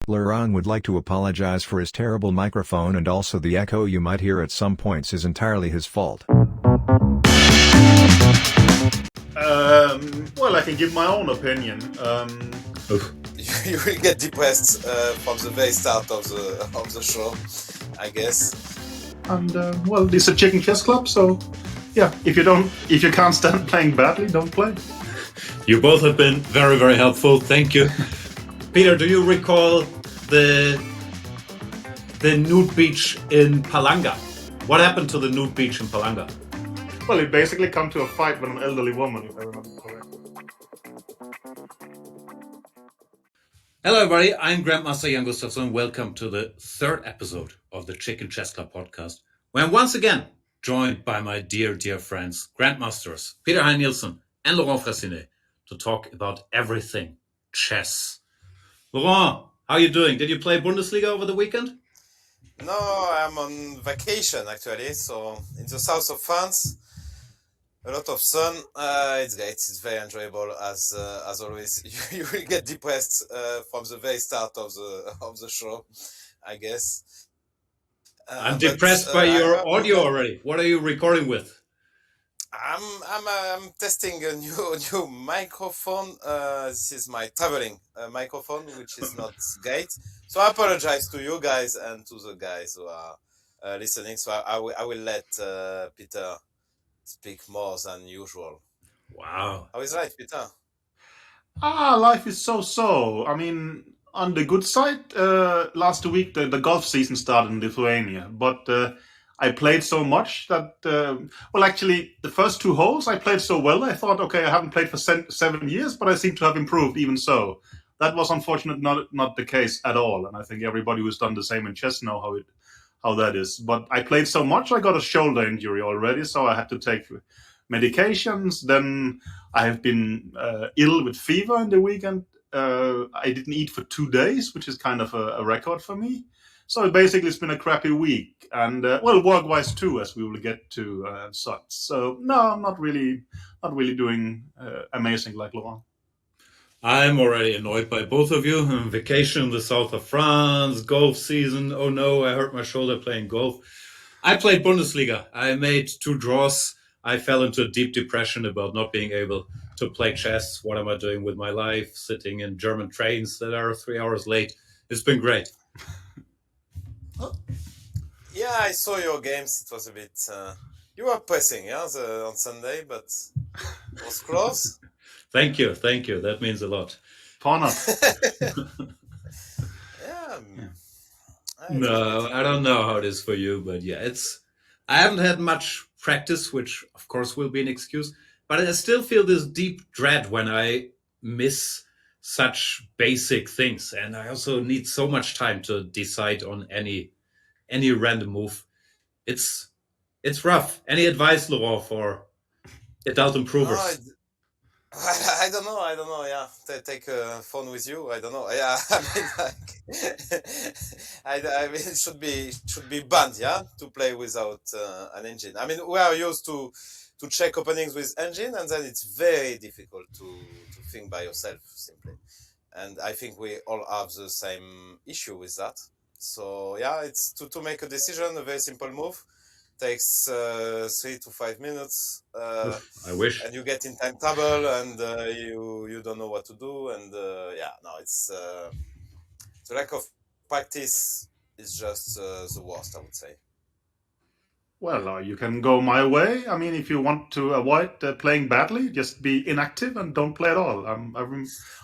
Laurent would like to apologize for his terrible microphone, and also the echo you might hear at some points is entirely his fault. Well, I can give my own opinion. You will get depressed from the very start of the show, I guess. And well, this is a chicken chess club, so yeah. If you can't stand playing badly, don't play. You both have been very, very helpful. Thank you. Peter, do you recall the nude beach in Palanga? What happened to the nude beach in Palanga? Well, it basically come to a fight with an elderly woman, if I remember correctly. Hello, everybody. I'm Grandmaster Jan Gustafsson. Welcome to the third episode of the Chicken Chess Club podcast, where I'm once again joined by my dear, dear friends, Grandmasters Peter Heine Nielsen and Laurent Fressinet, to talk about everything chess. Laurent, how are you doing? Did you play Bundesliga over the weekend? No, I'm on vacation actually. So in the south of France, a lot of sun. It's great. It's very enjoyable as always. You will get depressed from the very start of the show, I guess. I'm depressed by your audio already. What are you recording with? I'm testing a new microphone. This is my traveling microphone, which is not great. So I apologize to you guys and to the guys who are listening. So I will let Peter speak more than usual. Wow. How is life, Peter? Life is so. I mean, on the good side, last week the golf season started in Lithuania, but I played so much that, well, actually, the first two holes I played so well, I thought, okay, I haven't played for 7 years, but I seem to have improved even so. That was unfortunately not the case at all, and I think everybody who's done the same in chess know how that is. But I played so much, I got a shoulder injury already, so I had to take medications. Then I have been ill with fever in the weekend. I didn't eat for 2 days, which is kind of a record for me. So basically, it's been a crappy week, and well, work-wise too, as we will get to such. So no, I'm not really doing amazing like Laurent. I'm already annoyed by both of you. I'm on vacation in the south of France, golf season. Oh no, I hurt my shoulder playing golf. I played Bundesliga. I made 2 draws. I fell into a deep depression about not being able to play chess. What am I doing with my life? Sitting in German trains that are 3 hours late. It's been great. Yeah, I saw your games. It was a bit. You were pressing, yeah, on Sunday, but it was close. Thank you. That means a lot. Fauna. Yeah. No, I don't know how it is for you, but yeah, I haven't had much practice, which of course will be an excuse, but I still feel this deep dread when I miss such basic things, and I also need so much time to decide on any random move. It's rough. Any advice, Laurent, for adult improvers? No, I don't know. Yeah, take a phone with you. I don't know. Yeah, I mean, like, I mean, it should be banned. Yeah, to play without an engine. I mean, we are used to check openings with engine, and then it's very difficult to think by yourself simply. And I think we all have the same issue with that. So yeah, it's to make a decision. A very simple move takes 3 to 5 minutes. I wish. And you get in time trouble, and you don't know what to do. And yeah, no, it's the lack of practice is just the worst, I would say. Well, you can go my way. I mean, if you want to avoid playing badly, just be inactive and don't play at all.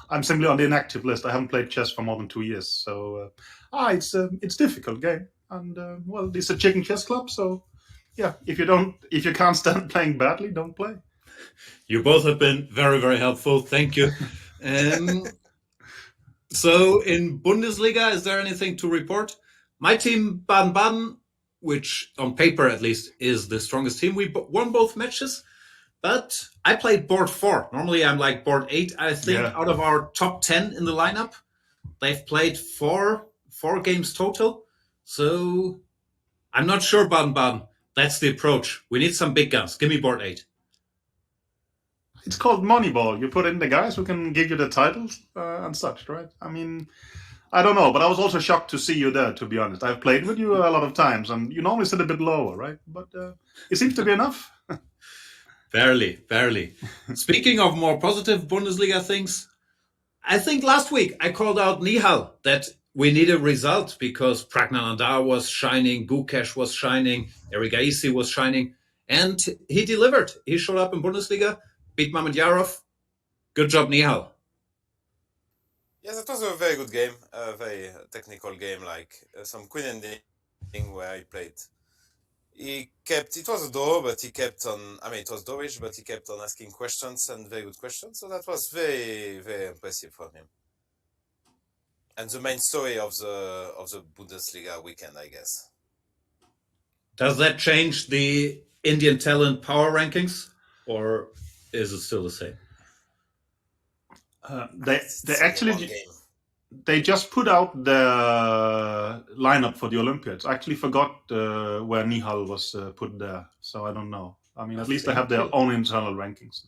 I'm simply on the inactive list. I haven't played chess for more than 2 years, so it's a difficult game. And well, it's a chicken chess club, so yeah. If you can't stand playing badly, don't play. You both have been very, very helpful. Thank you. So in Bundesliga, is there anything to report? My team, Baden-Baden, which on paper at least is the strongest team, we won both matches, but I played board 4. Normally I'm like board 8. I think out of our top 10 in the lineup, they've played four games total. So I'm not sure, Baden-Baden. That's the approach. We need some big guns. Give me board 8. It's called Moneyball. You put in the guys who can give you the titles and such, right? I mean, I don't know, but I was also shocked to see you there, to be honest. I've played with you a lot of times, and you normally sit a bit lower, right? But it seems to be enough. Barely. Speaking of more positive Bundesliga things, I think last week I called out Nihal that we need a result because Pragnanandar was shining, Gukesh was shining, Erigaisi was shining, and he delivered. He showed up in Bundesliga, beat Mamedyarov. Good job, Nihal. Yes, it was a very good game, a very technical game, like some queen ending where he played. It was a draw, but he kept on, it was drawish, but he kept on asking questions and very good questions. So that was very, very impressive for him. And the main story of the Bundesliga weekend, I guess. Does that change the Indian talent power rankings, or is it still the same? They just put out the lineup for the Olympiads. I actually forgot where Nihal was put there, so I don't know. At least they have their own internal rankings.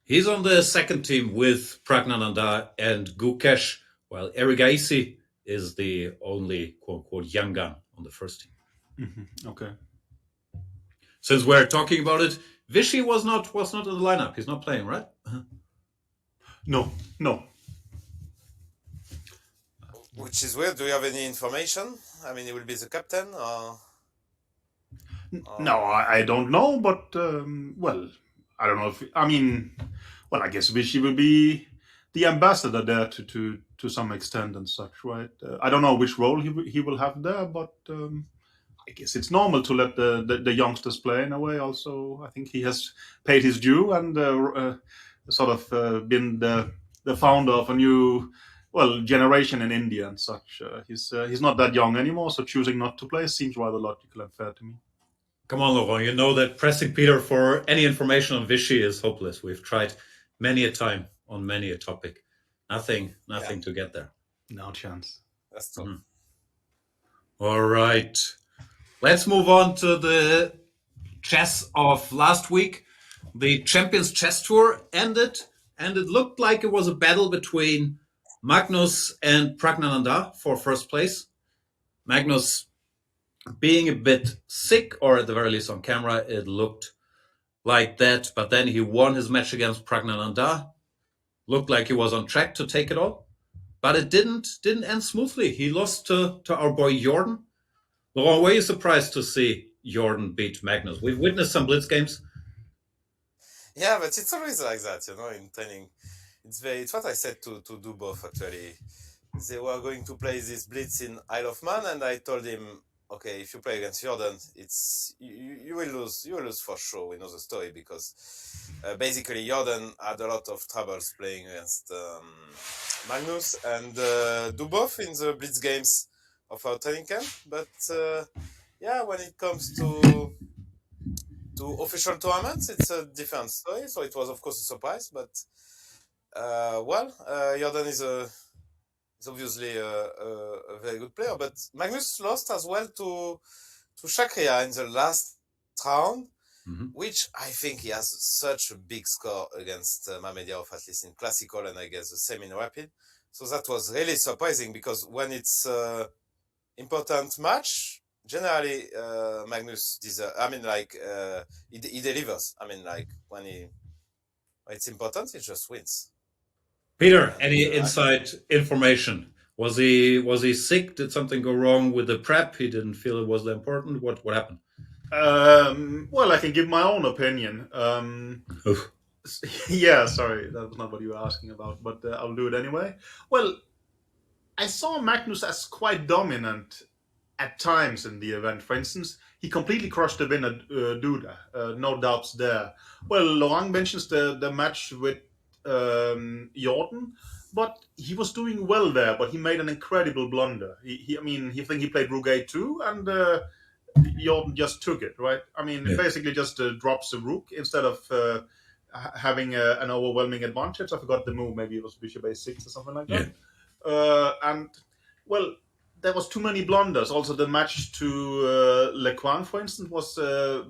He's on the second team with Pragnanandar and Gukesh, while Erigaisi is the only quote-unquote young gun on the first team. Mm-hmm. Okay. Since we're talking about it, Vichy was not in the lineup. He's not playing, right? No. Which is weird. Do you have any information? He will be the captain, or? No, I don't know, but I don't know if I guess Vichy will be the ambassador there to some extent and such, right? I don't know which role he will have there, but I guess it's normal to let the youngsters play in a way. Also, I think he has paid his due and sort of been the founder of a new generation in India and such. He's not that young anymore, so choosing not to play seems rather logical and fair to me. Come on, Laurent. You know that pressing Peter for any information on Vichy is hopeless. We've tried many a time on many a topic. Nothing to get there. No chance. That's tough. Mm-hmm. All right. Let's move on to the chess of last week. The Champions Chess Tour ended, and it looked like it was a battle between Magnus and Pragnanandar for first place. Magnus being a bit sick, or at the very least on camera, it looked like that. But then he won his match against Pragnanandar. Looked like he was on track to take it all. But it didn't end smoothly. He lost to our boy Jorden. Laurent, were you surprised to see Jorden beat Magnus? We've witnessed some blitz games. Yeah, but it's always like that, in training. It's what I said to Dubov, actually. They were going to play this blitz in Isle of Man, and I told him, okay, if you play against Jorden, you will lose for sure. We know the story, because basically Jorden had a lot of troubles playing against Magnus and Dubov in the blitz games of our training camp. But when it comes to official tournaments, it's a different story. So it was, of course, a surprise. But Jorden is obviously a very good player. But Magnus lost as well to Shakria in the last round, which I think he has such a big score against Mamedyarov, at least in classical, and I guess the same in rapid. So that was really surprising, because when it's important match, generally Magnus he delivers. When it's important, he just wins. Peter, any inside information? Was he sick? Did something go wrong with the prep? He didn't feel it was that important. What happened? I can give my own opinion. Yeah, sorry, that was not what you were asking about, but I'll do it anyway. Well, I saw Magnus as quite dominant at times in the event. For instance, he completely crushed the winner, Duda. No doubts there. Well, Laurent mentions the match with Jorden, but he was doing well there, but he made an incredible blunder. He played Rook A2, and Jorden just took it, right? Basically just drops the Rook instead of having an overwhelming advantage. I forgot the move, maybe it was Bishop A6 or something like that. There was too many blunders. Also, the match to Lequan, for instance, was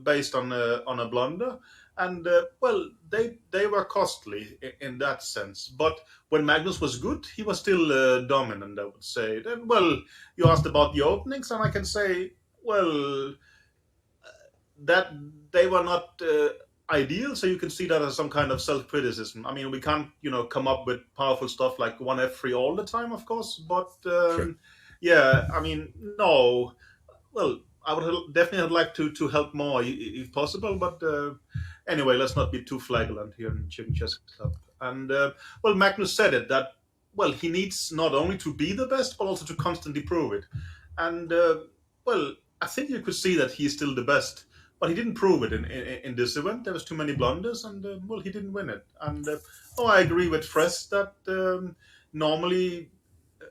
based on a blunder. and well, they were costly in that sense. But when Magnus was good, he was still dominant, I would say. Then, well, you asked about the openings, and I can say, well, that they were not ideal. So you can see that as some kind of self-criticism. I mean, we can't, come up with powerful stuff like one F3 all the time, of course. But Sure. yeah, I mean, no. Well, I would definitely have liked to help more if possible. But anyway, let's not be too flagrant here in Chicken Chess Club. And well, Magnus said it that well, he needs not only to be the best, but also to constantly prove it. And well, I think you could see that he's still the best, but he didn't prove it in this event. There was too many blunders, and well, he didn't win it. And oh, I agree with Fress that normally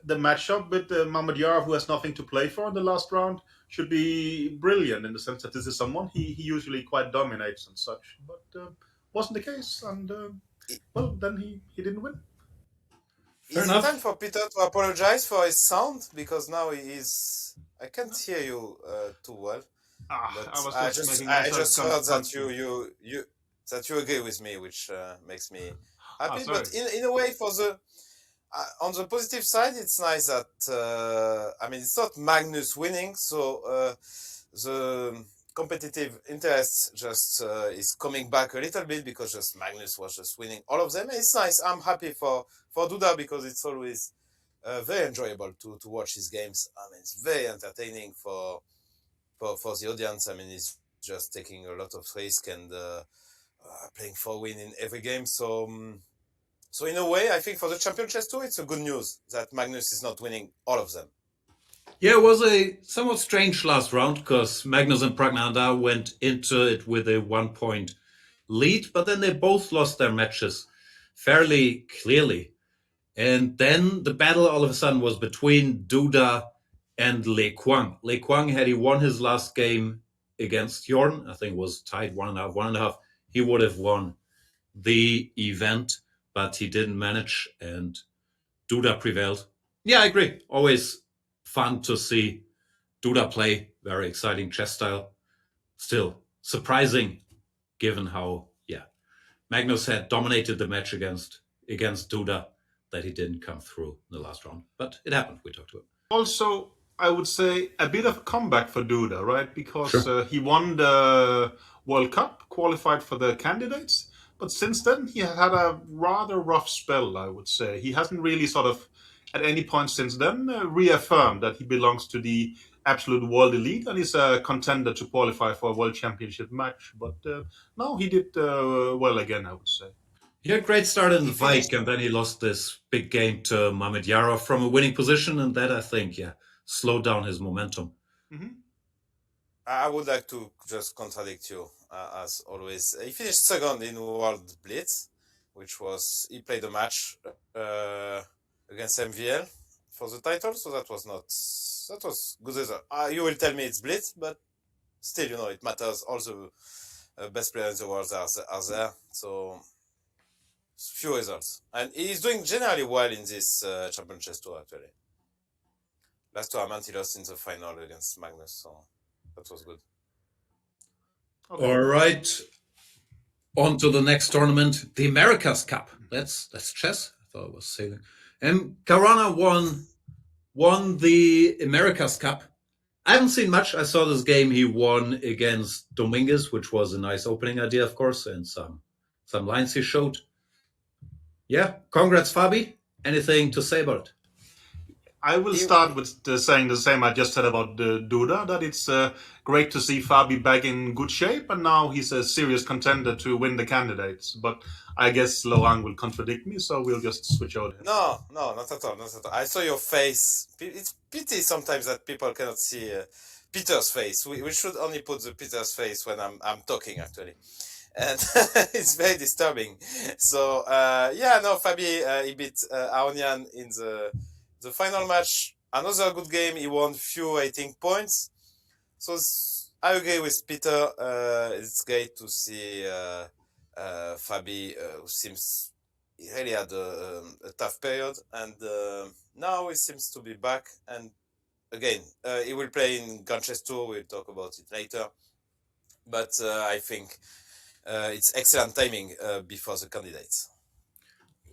the matchup with Mahmoud Yarov, who has nothing to play for in the last round, should be brilliant in the sense that this is someone he usually quite dominates and such. But wasn't the case, and well, then he didn't win. Fair Is it enough. time for Peter to apologize for his sound? Because now he is. I can't hear you too well. But I was I just just making I myself just heard that comfortable. you agree with me, which makes me happy. Sorry. But in a way, for the on the positive side, it's nice that I mean it's not Magnus winning, so the competitive interest just is coming back a little bit because just Magnus was just winning all of them. It's nice. I'm happy for Duda because it's always very enjoyable to watch his games. I mean, it's very entertaining for the audience. I mean, he's just taking a lot of risk and playing for win in every game. So, so in a way, I think for the Champion Chess Tour, it's a good news that Magnus is not winning all of them. Yeah, it was a somewhat strange last round because Magnus and Pragnanda went into it with a 1-point lead, but then they both lost their matches fairly clearly. And then the battle all of a sudden was between Duda and Lei Kwang. Lei Kwang, had he won his last game against Jorden, I think it was tied 1.5, he would have won the event, but he didn't manage and Duda prevailed. Yeah, I agree. Always fun to see Duda play. Very exciting chess style. Still surprising given how, Magnus had dominated the match against Duda, that he didn't come through in the last round. But it happened. We talked to him. Also, I would say a bit of a comeback for Duda, right? Because Sure. he won the World Cup, qualified for the candidates, but since then he had a rather rough spell, I would say. He hasn't really sort of, at any point since then, reaffirmed that he belongs to the absolute world elite and is a contender to qualify for a world championship match. But no, he did well again, I would say. He had a great start in He the finished. Vike, and then he lost this big game to Mahmoud Yarov from a winning position, and that, I think, slowed down his momentum. Mhm. I would like to just contradict you as always. He finished second in World Blitz, which was he played a match against MVL for the title, so that was good result. You will tell me it's Blitz, but still, it matters. All the best players in the world are there, so few results, and he's doing generally well in this Champion Chess Tour actually. Last tournament he lost in the final against Magnus, so that was good. Okay. All right. On to the next tournament, the America's Cup. That's chess. I thought it was sailing. And Caruana won the America's Cup. I haven't seen much. I saw this game he won against Dominguez, which was a nice opening idea, of course, and some lines he showed. Yeah, congrats, Fabi. Anything to say about it? I will start with saying the same I just said about Duda, that it's great to see Fabi back in good shape, and now he's a serious contender to win the candidates. But I guess Laurent will contradict me, so we'll just switch over. No, not at all. I saw your face. It's pity sometimes that people cannot see Peter's face. We should only put the Peter's face when I'm talking, actually. And it's very disturbing. So, Fabi, he beat Aonian in the final match. Another good game. He won few, I think, points. So I agree with Peter. It's great to see Fabi, who seems he really had a tough period, and now he seems to be back. And again, he will play in Grand Chess Tour. We'll talk about it later. But I think it's excellent timing before the candidates.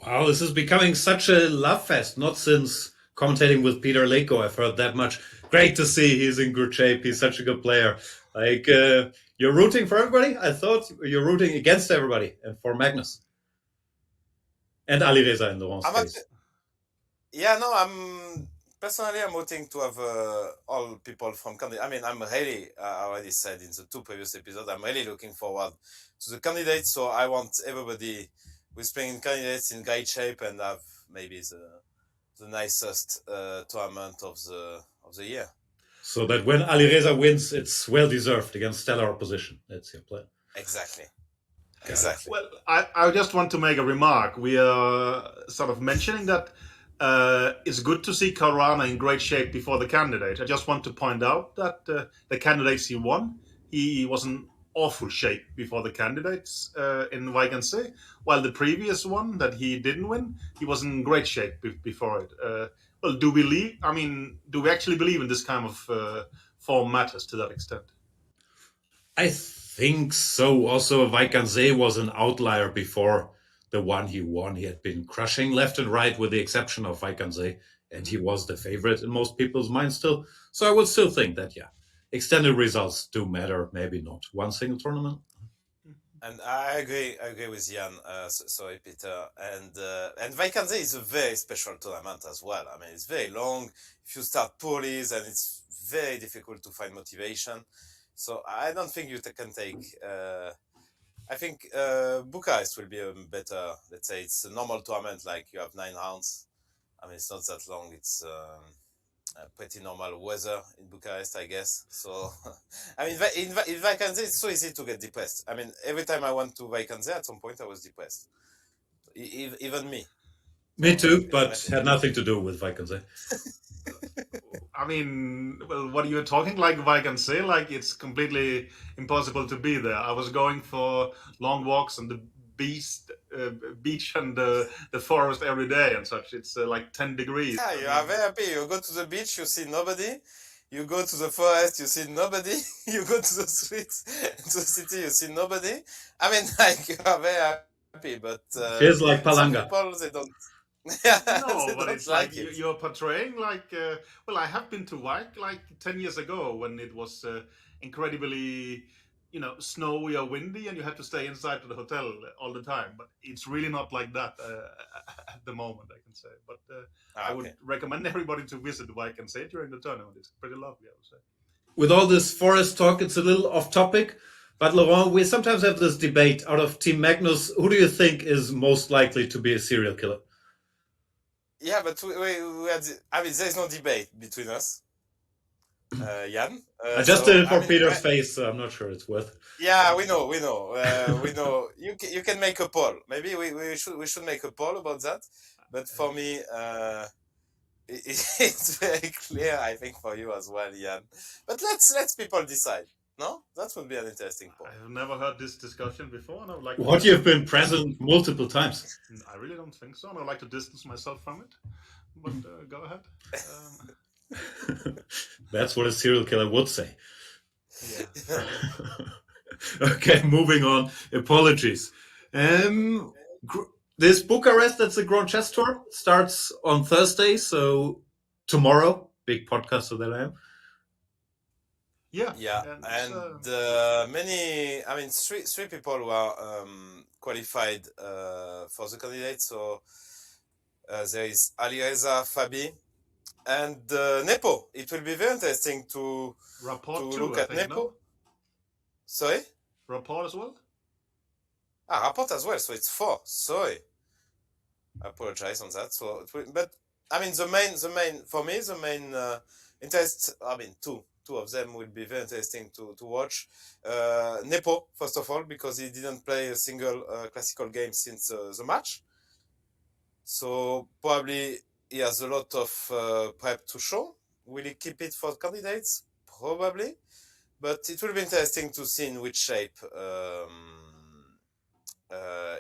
Wow, this is becoming such a love fest. Not since commentating with Peter Leko I've heard that much. Great to see he's in good shape. He's such a good player. Like, you're rooting for everybody? I thought you're rooting against everybody and for Magnus. And Alireza in Laurent's case. Yeah, no, I'm rooting to have all people from candidates. I mean, I'm really, I already said in the 2 previous episodes, I'm really looking forward to the candidates. So I want everybody who's playing in candidates in great shape and have maybe the nicest tournament of the year. So that when Alireza wins, it's well deserved against stellar opposition. That's your plan. Exactly. Exactly. Well, I just want to make a remark. We are sort of mentioning that it's good to see Caruana in great shape before the candidate. I just want to point out that the candidates he won, he was in awful shape before the candidates in Weigensee, while the previous one that he didn't win, he was in great shape before it. Well, do we actually believe in this kind of form matters to that extent? I think so. Also, Weigensee was an outlier before the one he won. He had been crushing left and right with the exception of Weigensee, and he was the favorite in most people's minds still. So I would still think that, yeah, extended results do matter, maybe not one single tournament. And I agree with Jan. Sorry, Peter. And Weigensee is a very special tournament as well. I mean, it's very long. If you start poorly, then it's very difficult to find motivation. So I don't think you can take. I think Bucharest will be a better. Let's say it's a normal tournament, like you have 9 rounds. I mean, it's not that long. It's pretty normal weather in Bucharest, I guess. So, I mean, in Weigensee, it's so easy to get depressed. I mean, every time I went to Weigensee, at some point I was depressed. Even me. Me too, but had nothing to do with Weigensee. I mean, well, what are you talking like Weigensee? Like it's completely impossible to be there. I was going for long walks on the beach and the forest every day and such. It's like 10 degrees. Yeah, you are very happy. You go to the beach, you see nobody. You go to the forest, you see nobody. You go to the streets, to the city, you see nobody. I mean, like you are very happy, but feels like Palanga. Some people they don't. No, but it's like you're portraying like. Well, I have been to Wijk like 10 years ago when it was incredibly, snowy or windy, and you had to stay inside the hotel all the time. But it's really not like that at the moment, I can say. But I would recommend everybody to visit Wijk and say during the tournament. It's pretty lovely, I would say. With all this Foreest talk, it's a little off topic. But Laurent, we sometimes have this debate out of Team Magnus. Who do you think is most likely to be a serial killer? Yeah, but we had, I mean, there's no debate between us. Jan? I just did it for Peter's face, so I'm not sure it's worth. Yeah, we know. We know. You can make a poll. Maybe we should make a poll about that. But for me, it's very clear, I think, for you as well, Jan. But let's people decide. No, that would be an interesting poll. I have never heard this discussion before, and I would like. What, you've been present multiple times? I really don't think so, and I'd like to distance myself from it. But go ahead. That's what a serial killer would say. Yeah. Okay, moving on. Apologies. This Bucharest, that's the Grand Chess Tour, starts on Thursday, so tomorrow. Big podcast of that I am. Yeah, and many. I mean, three people were qualified for the candidates. So there is Alireza, Fabi, and Nepo. It will be very interesting to look at Nepo. No? Sorry, Rapport as well. Rapport as well. So it's 4. Sorry, I apologize on that. So, but I mean, the main for me, the main interest. I mean, two of them will be very interesting to watch. Nepo, first of all, because he didn't play a single classical game since the match. So probably he has a lot of prep to show. Will he keep it for candidates? Probably. But it will be interesting to see in which shape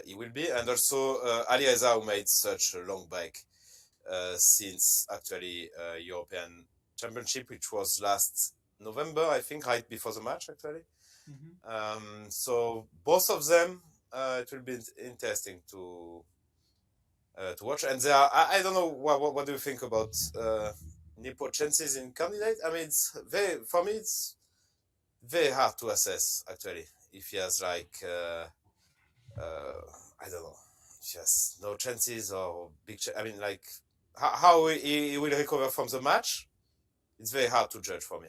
he will be. And also Alireza, who made such a long break since actually European Championship, which was last November, I think, right before the match, actually. So both of them, it will be interesting to watch. And there are, I don't know what do you think about Nepo chances in candidate. I mean, for me it's very hard to assess actually if he has like I don't know, just no chances or big. I mean, like how he will recover from the match. It's very hard to judge for me.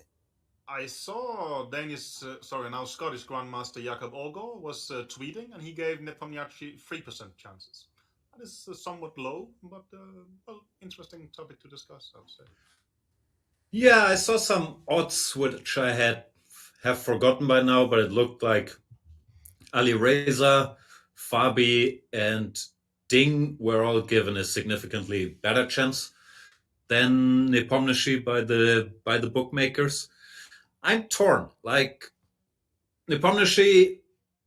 I saw now Scottish Grandmaster Jakob Olgaard was tweeting, and he gave Nepomniachtchi 3% chances. That is somewhat low, but interesting topic to discuss, I would say. Yeah, I saw some odds which I have forgotten by now, but it looked like Alireza, Fabi, and Ding were all given a significantly better chance than Nepomniachtchi by the bookmakers. I'm torn. Like Nepomniachtchi,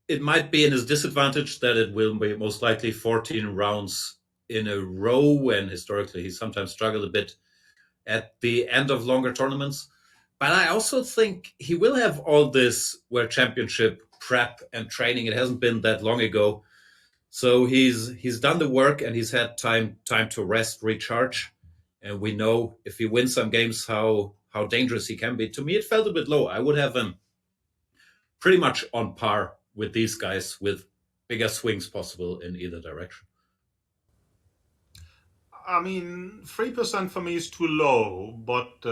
it might be in his disadvantage that it will be most likely 14 rounds in a row, and historically he sometimes struggled a bit at the end of longer tournaments. But I also think he will have all this World Championship prep and training. It hasn't been that long ago. So he's done the work and he's had time to rest, recharge. And we know if he wins some games how dangerous he can be. To me, it felt a bit low. I would have him pretty much on par with these guys with bigger swings possible in either direction. I mean, 3% for me is too low, but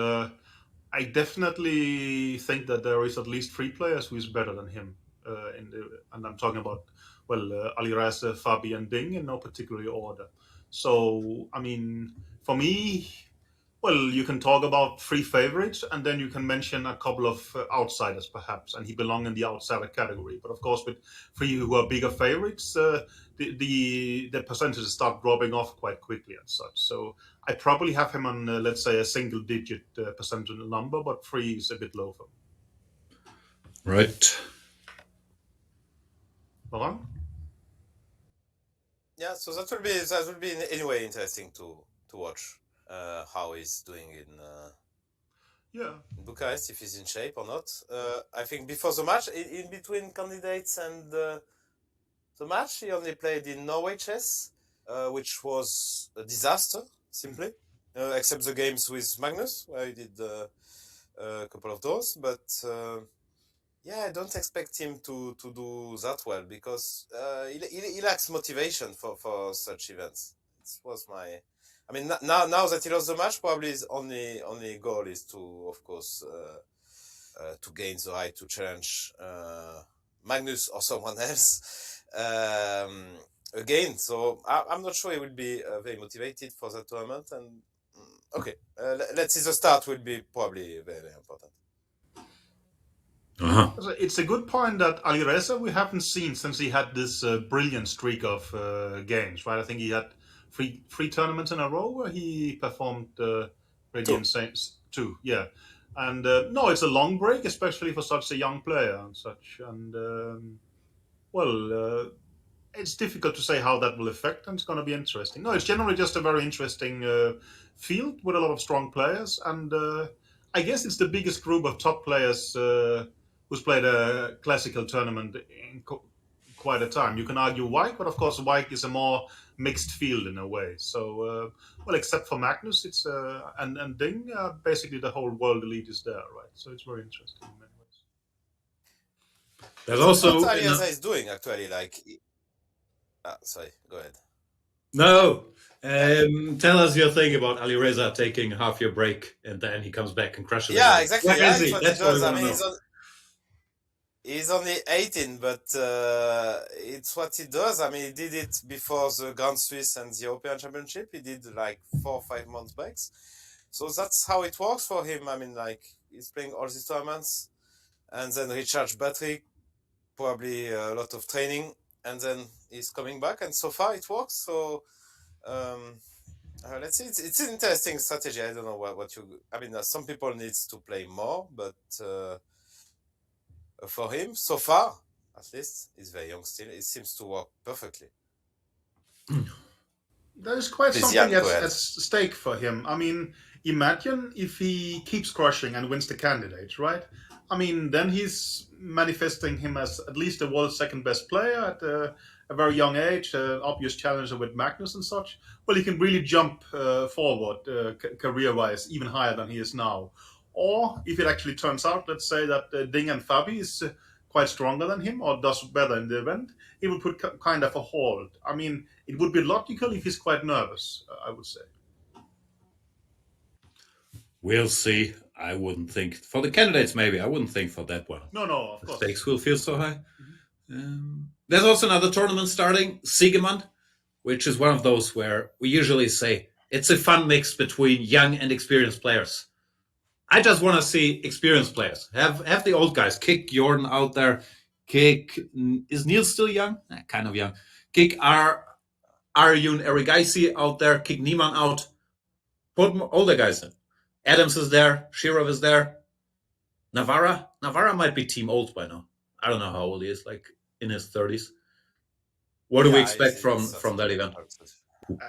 I definitely think that there is at least 3 players who is better than him. And I'm talking about, Alireza, Fabi, and Ding in no particular order. So, I mean, for me, you can talk about 3 favorites, and then you can mention a couple of outsiders, perhaps, and he belongs in the outsider category. But of course, with 3 who are bigger favorites, the percentages start dropping off quite quickly and such. So I probably have him on, let's say, a single-digit percentage number, but 3 is a bit low for me. Right. Laurent? Yeah, so that will be anyway interesting to watch how he's doing in Bucharest, if he's in shape or not. I think before the match, in between candidates and the match, he only played in Norway chess, which was a disaster, simply, except the games with Magnus, where he did a couple of those. But I don't expect him to do that well because he lacks motivation for such events. It was my. I mean, now that he lost the match, probably his only goal is to, of course, to gain the right to challenge Magnus or someone else again. So I'm not sure he will be very motivated for that tournament. And okay, let's see. The start will be probably very important. It's a good point that Alireza we haven't seen since he had this brilliant streak of games, right? I think he had three tournaments in a row where he performed really insane. 2, yeah. And no, it's a long break, especially for such a young player and such. And it's difficult to say how that will affect, and it's going to be interesting. No, it's generally just a very interesting field with a lot of strong players, and I guess it's the biggest group of top players who's played a classical tournament in quite a time. You can argue Wijk, but of course Wijk is a more mixed field in a way. So, except for Magnus, it's and Ding, basically the whole world elite is there, right? So it's very interesting in many ways. There's also what Alireza is doing actually. Like, sorry, go ahead. No, tell us your thing about Alireza taking half your break and then he comes back and crushes. Yeah, exactly. What is he? That's what he does. what I mean, he's only 18, but it's what he does. I mean, he did it before the Grand Swiss and the European Championship. He did like 4 or 5 months breaks. So that's how it works for him. I mean, like, he's playing all these tournaments and then recharge battery, probably a lot of training, and then he's coming back. And so far it works. So let's see. It's an interesting strategy. I don't know what you. I mean, some people need to play more, but for him, so far, at least, he's very young still. It seems to work perfectly. There's quite Please, something Jan, go at ahead. stake for him. I mean, imagine if he keeps crushing and wins the candidates, right? I mean, then he's manifesting him as at least the world's second best player at a very young age, an obvious challenger with Magnus and such. Well, he can really jump forward career-wise, even higher than he is now. Or if it actually turns out, let's say that Ding and Fabi is quite stronger than him or does better in the event, he will put kind of a hold. I mean, it would be logical if he's quite nervous, I would say. We'll see. I wouldn't think for the candidates. Maybe I wouldn't think for that one. No, of The course. stakes will feel so high. There's also another tournament starting, Sigeman, which is one of those where we usually say it's a fun mix between young and experienced players. I just want to see experienced players. Have the old guys. Kick Jorden out there. Kick, is Nils still young? Kind of young. Kick Arjun Erigaisi out there. Kick Niemann out. Put older guys in. Adams is there. Shirov is there. Navarra might be team old by now. I don't know how old he is, like in his 30s. What do we expect from that event?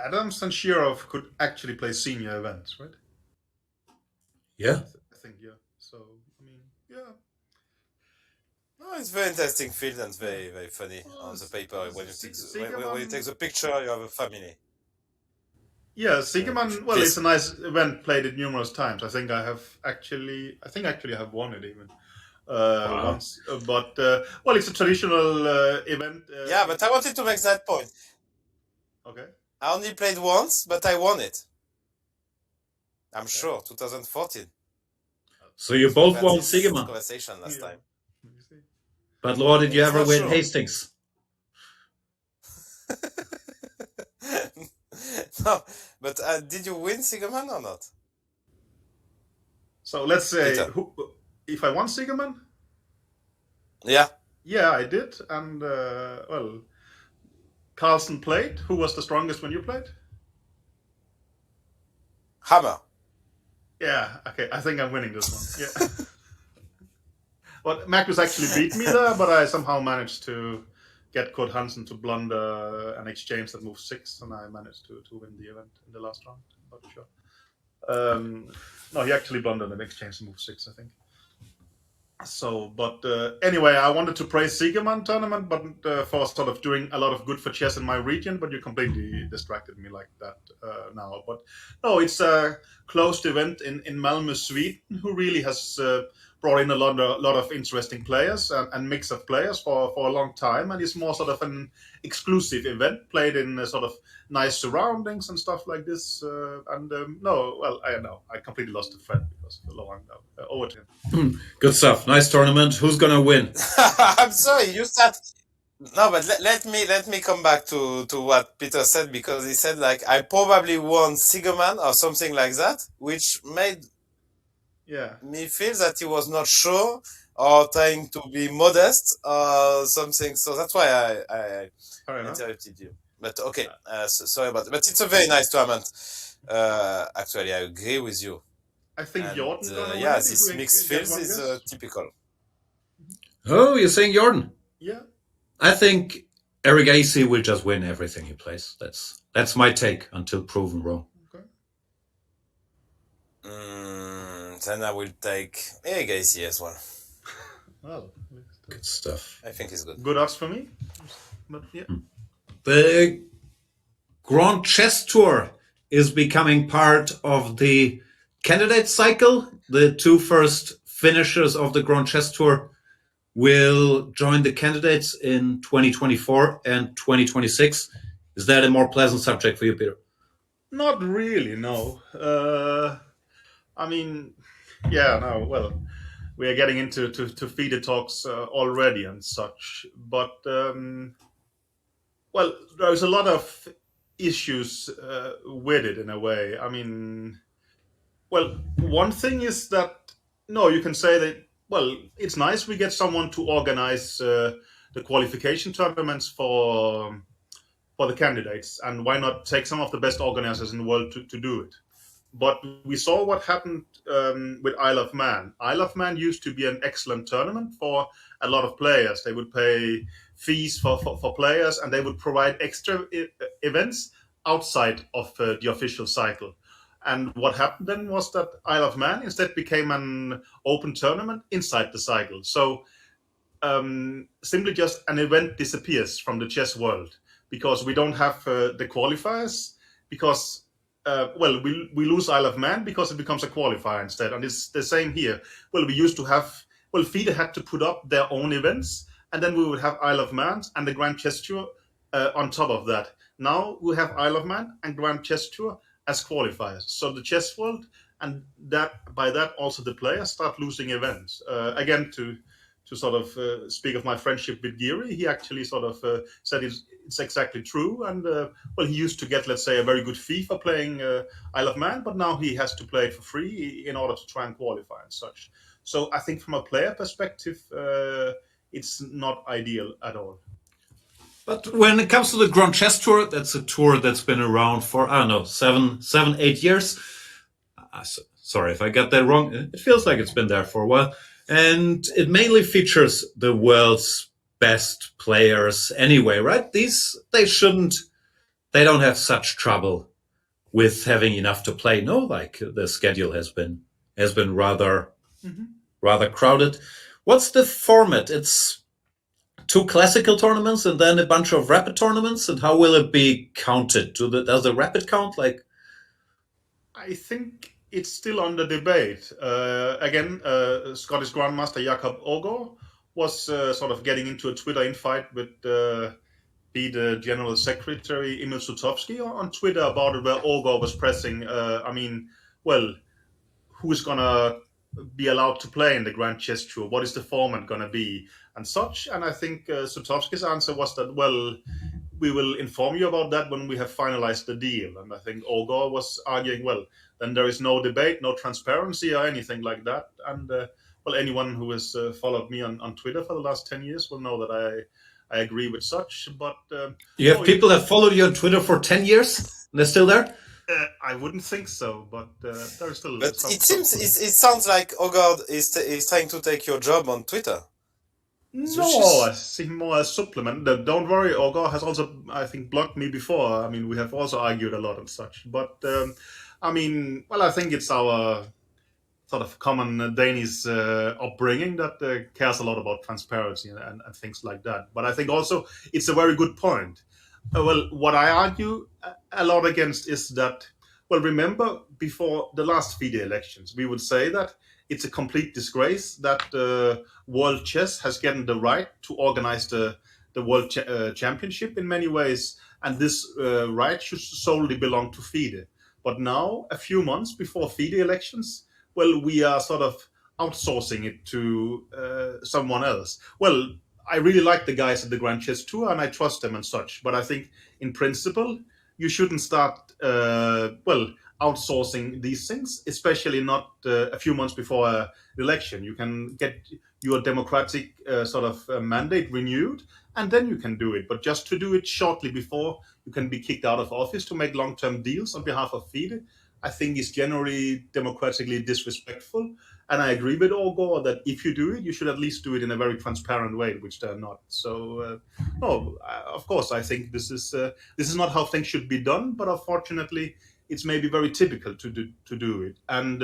Adams and Shirov could actually play senior events, right? Yeah. I think, yeah. So, I mean, yeah. No, it's very interesting field and very, very funny on the paper. When you take the picture, you have a family. Yeah, Sigeman, well, Yes. it's a nice event, played it numerous times. I think I actually have won it even once. But, well, it's a traditional event. Yeah, but I wanted to make that point. Okay. I only played once, but I won it. I'm sure, 2014. So you both We had won this Sigeman. conversation last time. Let me see. But Laurent, did you It's ever not win sure. Hastings? No, but did you win Sigeman or not? So let's say, Peter. if I won Sigeman, Yeah. yeah, I did. And, well, Carlsen played. Who was the strongest when you played? Hammer. Yeah, okay, I think I'm winning this one. Yeah. Well, Magnus actually beat me there, but I somehow managed to get Kurt Hansen to blunder an exchange that moved 6, and I managed to win the event in the last round. I'm not sure. No, he actually blundered an exchange that moved 6, I think. So, but anyway, I wanted to praise Sigeman tournament, but for sort of doing a lot of good for chess in my region, but you completely distracted me like that now. But no, it's a closed event in Malmö, Sweden, who really has brought in a lot of interesting players and mix of players for a long time, and it's more sort of an exclusive event played in sort of nice surroundings and stuff like this. No, well, I know I completely lost a friend because of the Laurent. Over to him. Good stuff. Nice tournament. Who's gonna win? I'm sorry, you start. No, but let me come back to what Peter said, because he said like I probably won Sigeman or something like that, which made me feel that he was not sure or trying to be modest or something. So that's why I interrupted you. But okay, sorry about it. But it's a very nice tournament. Actually, I agree with you. I think Jorden. Yeah, this mixed fields is typical. Oh, you're saying Jorden? Yeah. I think Erigaisi will just win everything he plays. That's my take until proven wrong. Okay. Then I will take Erigaisi as well. Well, Good stuff. I think it's good. Good odds for me. But yeah. The Grand Chess Tour is becoming part of the candidate cycle. The 2 first finishers of the Grand Chess Tour will join the candidates in 2024 and 2026. Is that a more pleasant subject for you, Peter? Not really, no. I mean, yeah, no, well, we are getting into FIDE talks already and such. But, well, there's a lot of issues with it in a way. I mean, well, one thing is that, no, you can say that, well, it's nice we get someone to organize the qualification tournaments for the candidates, and why not take some of the best organizers in the world to do it. But we saw what happened with Isle of Man. Isle of Man used to be an excellent tournament for a lot of players. They would pay fees for players, and they would provide extra events outside of the official cycle. And what happened then was that Isle of Man instead became an open tournament inside the cycle. So simply just an event disappears from the chess world because we don't have the qualifiers, because we lose Isle of Man because it becomes a qualifier instead. And it's the same here. Well, we used to have, FIDE had to put up their own events, and then we would have Isle of Man and the Grand Chess Tour on top of that. Now we have Isle of Man and Grand Chess Tour as qualifiers. So the chess world, and that by that also the players start losing events. Again, to sort of speak of my friendship with Giri, he actually sort of said it's exactly true. And he used to get, let's say, a very good fee for playing Isle of Man, but now he has to play it for free in order to try and qualify and such. So I think from a player perspective, it's not ideal at all. But when it comes to the Grand Chess Tour, that's a tour that's been around for, I don't know, 7, 8 years. Sorry if I got that wrong. It feels like it's been there for a while. And it mainly features the world's best players anyway, right? They don't have such trouble with having enough to play. No, like the schedule has been rather crowded. What's the format? It's 2 classical tournaments and then a bunch of rapid tournaments. And how will it be counted? Does the rapid count? I think it's still under debate. Again, Scottish Grandmaster Jakob Aagaard was sort of getting into a Twitter infight with the General Secretary Emil Sutovsky on Twitter about it, where Aagaard was pressing, who's going to be allowed to play in the Grand Chess Tour? What is the format going to be? And such. And I think Sutovsky's answer was that, we will inform you about that when we have finalized the deal. And I think Aagaard was arguing, then there is no debate, no transparency or anything like that. And anyone who has followed me on Twitter for the last 10 years will know that I agree with such. But you have people that followed you on Twitter for 10 years and they're still there? I wouldn't think so, but there's still. But it sounds like Aagaard is trying to take your job on Twitter. No, I see more as supplement. Don't worry, Aagaard has also, I think, blocked me before. I mean, we have also argued a lot and such. But I think it's our sort of common Danish upbringing that cares a lot about transparency and things like that. But I think also it's a very good point. What I argue a lot against is that, remember before the last FIDE elections, we would say that it's a complete disgrace that World Chess has gotten the right to organize the World Championship in many ways, and this right should solely belong to FIDE. But now, a few months before FIDE elections, we are sort of outsourcing it to someone else. I really like the guys at the Grand Chess Tour, and I trust them and such. But I think, in principle, you shouldn't start, outsourcing these things, especially not a few months before an election. You can get your democratic mandate renewed, and then you can do it. But just to do it shortly before you can be kicked out of office to make long-term deals on behalf of FIDE, I think is generally democratically disrespectful. And I agree with Aagaard that if you do it, you should at least do it in a very transparent way, which they're not. So, of course, I think this is not how things should be done. But unfortunately, it's maybe very typical to do it. And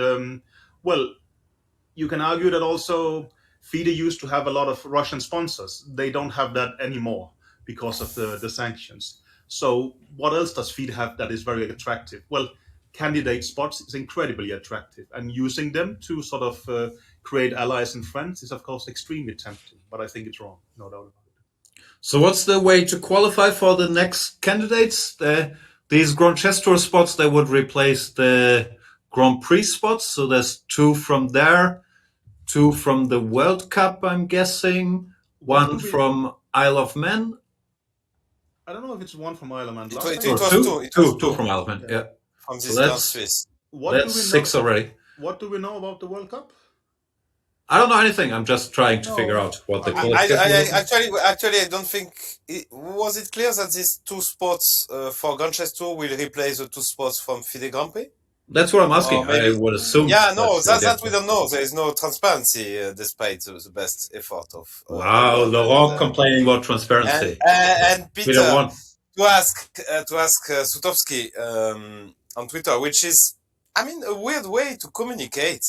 you can argue that also FIDE used to have a lot of Russian sponsors. They don't have that anymore because of the sanctions. So what else does FIDE have that is very attractive? Candidate spots is incredibly attractive, and using them to sort of create allies and friends is, of course, extremely tempting. But I think it's wrong, no doubt about it. So what's the way to qualify for the next candidates? These Grand Chess Tour spots, they would replace the Grand Prix spots. So there's 2 from there, 2 from the World Cup, I'm guessing, 1 from Isle of Man. I don't know if it's 1 from Isle of Man. It was 2 from Isle of Man, yeah. From this So that's Swiss. That's 6 already. What do we know about the World Cup? I don't know anything. I'm just trying to figure out what the qualification is. Actually, I don't think... Was it clear that these 2 spots for Grand Chess Tour will replace the 2 spots from FIDE Grand Prix? That's what I'm asking. I would assume. Yeah, no, that we don't know. There is no transparency despite the best effort of... Wow, Laurent complaining about transparency. And We don't Peter... want. to ask Sutowski on Twitter, which is, I mean, a weird way to communicate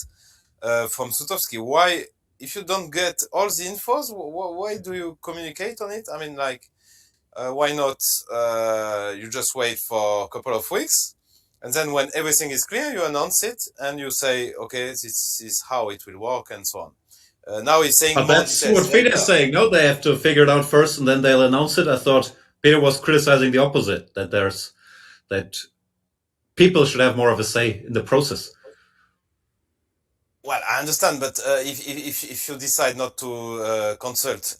from Sutowski. Why, if you don't get all the infos, why do you communicate on it? I mean, like, why not you just wait for a couple of weeks, and then when everything is clear, you announce it and you say, okay, this is how it will work, and so on. Now he's saying But more that's details what Peter later. is saying. No, they have to figure it out first and then they'll announce it. I thought Peter was criticizing the opposite, that people should have more of a say in the process. Well, I understand, but if you decide not to consult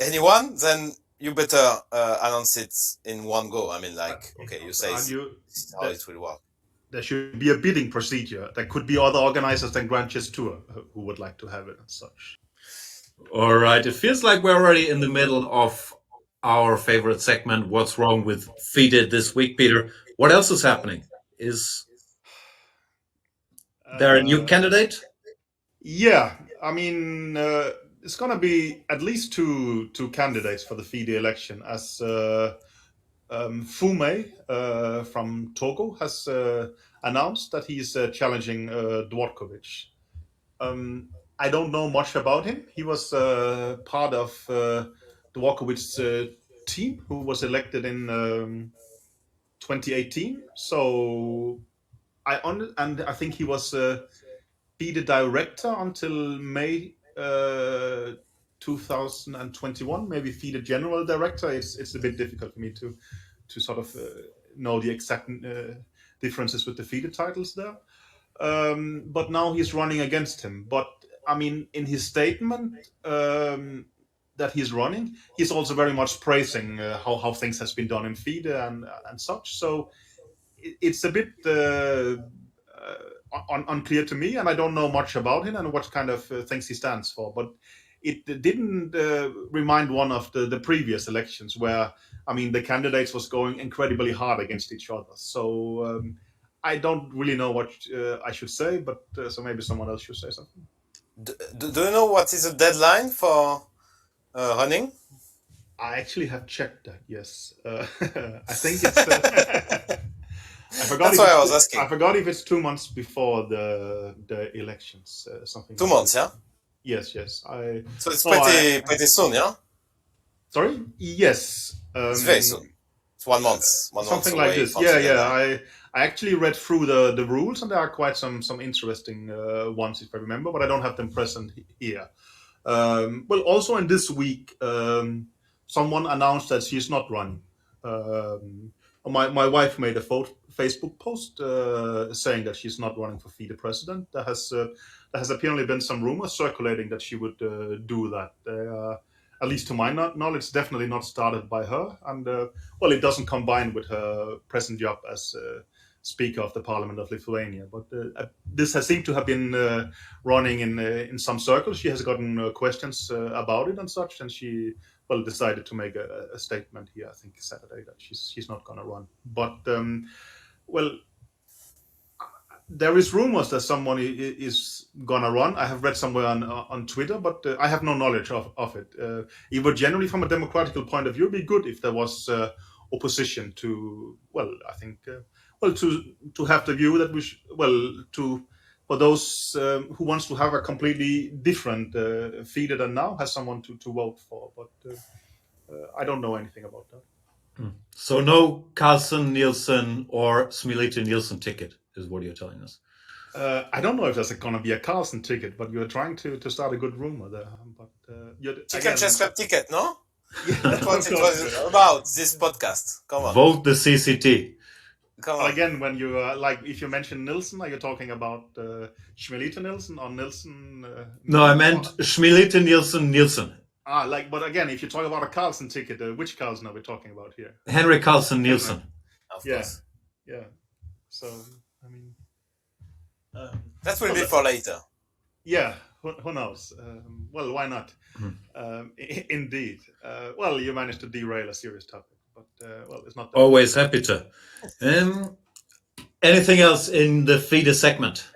anyone, then you better announce it in one go. I mean, like, okay, you say this is how it will work. There should be a bidding procedure. There could be other organizers than Grand Chess Tour who would like to have it and such. All right. It feels like we're already in the middle of our favorite segment, What's Wrong with FIDE this week, Peter? What else is happening? Is there a new candidate? Yeah, I mean, it's going to be at least two candidates for the FIDE election, as Fume from Togo has announced that he's challenging Dvorkovic. I don't know much about him. He was part of Dvorkovic's team, who was elected in 2018. So I think he was FIDE director until May 2021. Maybe FIDE general director. It's a bit difficult for me to sort of know the exact differences with the FIDE titles there. But now he's running against him. But I mean, in his statement that he's running, he's also very much praising how things has been done in FIDE and such. So it's a bit unclear to me, and I don't know much about him and what kind of things he stands for. But it didn't remind one of the previous elections where, I mean, the candidates was going incredibly hard against each other. So I don't really know what I should say, but so maybe someone else should say something. Do you know what is the deadline for running? I actually have checked that, yes. I think it's... That's why I was asking. I forgot if it's 2 months before the elections, something. 2 months, yeah? Yes. So it's pretty soon, yeah? Sorry? Yes. It's very soon. It's 1 month. Something like this. Yeah. I actually read through the rules, and there are quite some interesting ones, if I remember, but I don't have them present here. Well, also in this week, someone announced that she's not running. My wife made a Facebook post saying that she's not running for FIDE president. There has apparently been some rumors circulating that she would do that. At least to my knowledge, definitely not started by her. And well, it doesn't combine with her present job as Speaker of the Parliament of Lithuania. But this has seemed to have been running in some circles. She has gotten questions about it and such, and she decided to make a statement here, I think Saturday, that she's not going to run. But there is rumors that someone is going to run. I have read somewhere on Twitter, but I have no knowledge of it. It would generally, from a democratical point of view, be good if there was opposition to, I think, to have the view that for those who wants to have a completely different FIDE than now, has someone to vote for. But I don't know anything about that. So no Carlsen, Nielsen, or Smilita Nielsen ticket is what you're telling us. I don't know if there's going to be a Carlsen ticket, but you're trying to start a good rumor there. But Chicken Chess Club ticket, no? Yeah, that's what it was about, this podcast. Come on. Vote the CCT. Come on. Again, when you if you mention Nielsen, are you talking about Smilita Nielsen or Nielsen? No, I meant Smilita Nielsen. But again, if you talk about a Carlsen ticket, which Carlsen are we talking about here? Henrik Carlsen Nielsen. Of course. Yeah. So, I mean, that will be for later. Yeah, who knows? Why not? Indeed. You managed to derail a serious topic. But, it's not that always happy to. Anything else in the FIDE segment?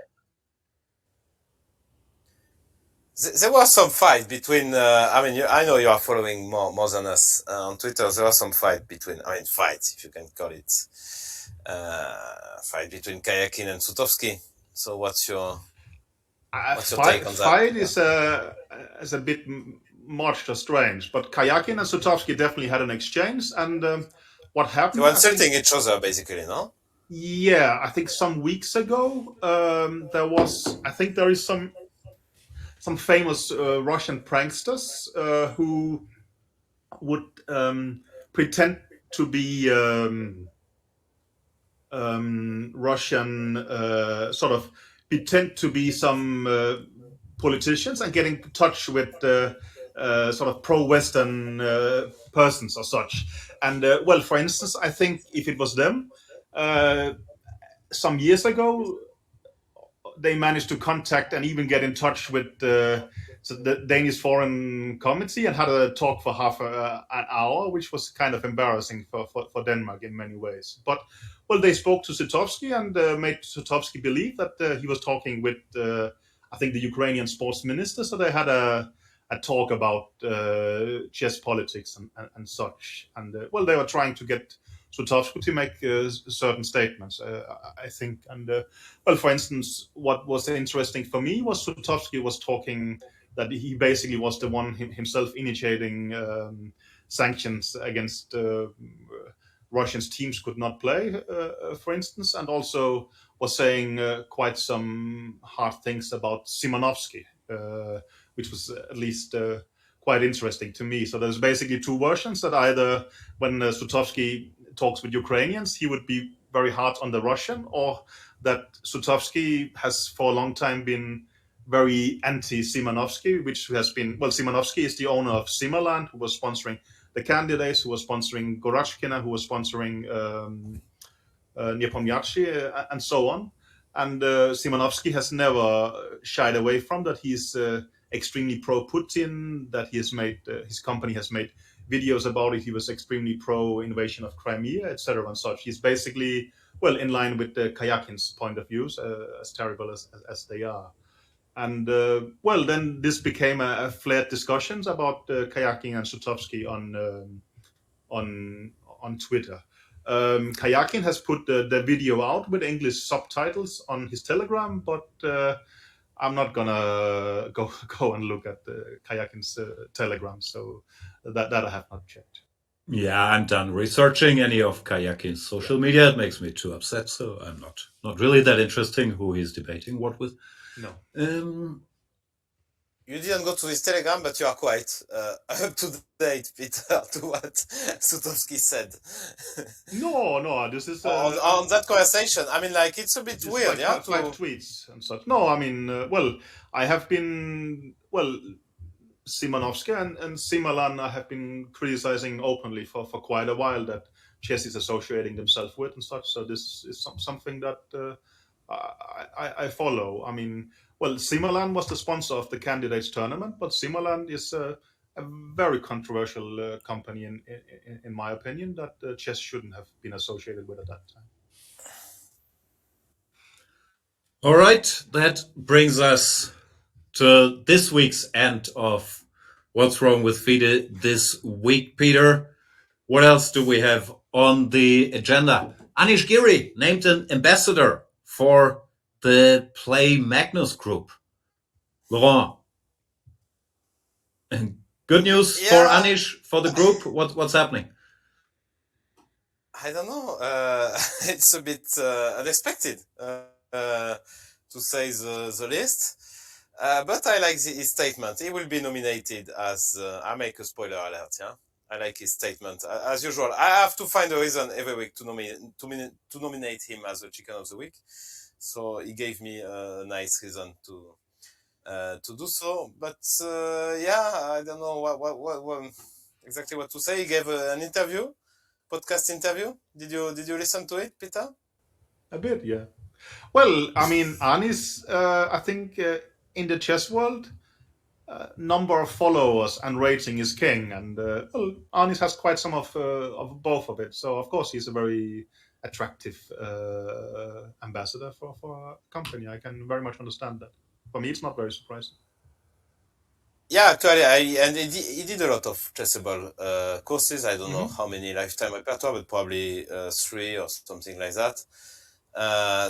There was some fight between. I mean, I know you are following more than us on Twitter. There was some fight between. I mean, fight, if you can call it, fight between Karjakin and Sutovsky. So, what's your take on that? Fight is a bit much or strange, but Karjakin and Sutovsky definitely had an exchange, and what They happened? were insulting each other, basically, no? Yeah, I think some weeks ago there was. I think there is some famous Russian pranksters who would pretend to be Russian, sort of pretend to be some politicians and get in touch with sort of pro-Western persons or such. And well, for instance, I think if it was them, some years ago, they managed to contact and even get in touch with the Danish Foreign Committee and had a talk for half an hour, which was kind of embarrassing for Denmark in many ways. But well, they spoke to Sutovsky and made Sutovsky believe that he was talking with, I think, the Ukrainian sports minister. So they had a talk about chess politics and such. And well, they were trying to get Sutovsky to make certain statements, I think. And well, for instance, what was interesting for me was Sutovsky was talking that he basically was the one himself initiating sanctions against Russian teams could not play, for instance, and also was saying quite some hard things about Simonovsky, which was at least quite interesting to me. So there's basically two versions: that either when Sutovsky talks with Ukrainians, he would be very hard on the Russian, or that Sutovsky has for a long time been very anti-Simonovsky, which has been, well, Simonovsky is the owner of Simmerland, who was sponsoring the candidates, who was sponsoring Gorachkina, who was sponsoring Nepomniachtchi, and so on. And Simonovsky has never shied away from that. He's extremely pro-Putin, that he has made, his company has made videos about it. He was extremely pro-invasion of Crimea, etc. and such. He's basically, well, in line with the Karjakin's point of views, as terrible as they are. And well, then this became a flared discussions about Karjakin and Sutovsky on Twitter. Karjakin has put the video out with English subtitles on his Telegram, but I'm not gonna go and look at Karjakin's Telegram, so that I have not checked. Yeah, I'm done researching any of Karjakin's social media. It makes me too upset, so I'm not really that interesting who he's debating what with. No. You didn't go to his Telegram, but you are quite up to date, Peter, to what Sutovsky said. No, this is on that conversation. I mean, like, it's a bit weird, like, yeah? Like tweets and such. No, I mean, well, I have been, well, Simonovsky and Simmerland I have been criticizing openly for quite a while, that chess is associating themselves with and such. So this is something that I follow. I mean, well, Simmerland was the sponsor of the Candidates tournament, but Simmerland is a very controversial company in my opinion, that chess shouldn't have been associated with at that time. All right, that brings us to this week's end of What's Wrong with FIDE this week, Peter. What else do we have on the agenda? Anish Giri named an ambassador for the Play Magnus group. Laurent, good news for Anish, for the group. What's happening? I don't know. It's a bit unexpected, to say the least. But I like his statement. He will be nominated as, I make a spoiler alert, yeah? I like his statement. As usual, I have to find a reason every week to nominate him as the Chicken of the Week. So he gave me a nice reason to do so. But yeah, I don't know what exactly what to say. He gave an interview, podcast interview. Did you listen to it, Peter? A bit, yeah. Well, I mean, Anish, I think in the chess world, number of followers and rating is king, and well, Anish has quite some of both of it. So of course he's a very attractive ambassador for a company. I can very much understand that. For me, it's not very surprising. Yeah, actually, he did a lot of chessable courses. I don't know how many lifetime repertoire, but probably 3 or something like that.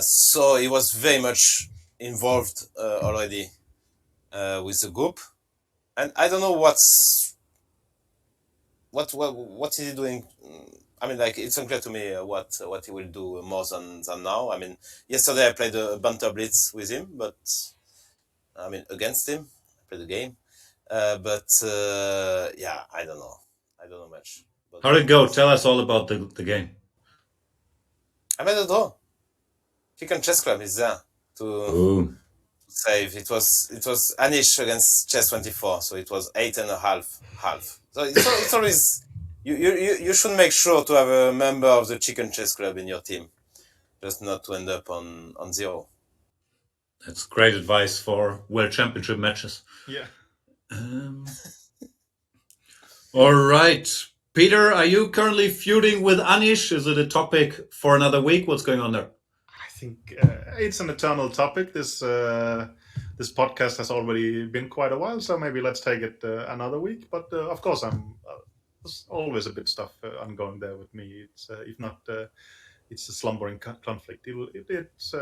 So he was very much involved already with the group, and I don't know what is he doing. I mean, like, it's unclear to me what he will do more than now. I mean, yesterday I played a banter blitz with him, but I mean against him. I played a game, but yeah, I don't know. I don't know much. But How did it go? Tell us all about the game. I made a draw. Chicken Chess Club is there to Ooh. save. It was Anish against Chess 24, so it was 8.5. So it's always you should make sure to have a member of the Chicken Chess Club in your team, just not to end up on 0. That's great advice for World Championship matches. Yeah. All right. Peter, are you currently feuding with Anish? Is it a topic for another week? What's going on there? I think it's an eternal topic. This podcast has already been quite a while, so maybe let's take it another week. But of course, there's always a bit stuff ongoing there with me. It's if not, it's a slumbering conflict. It's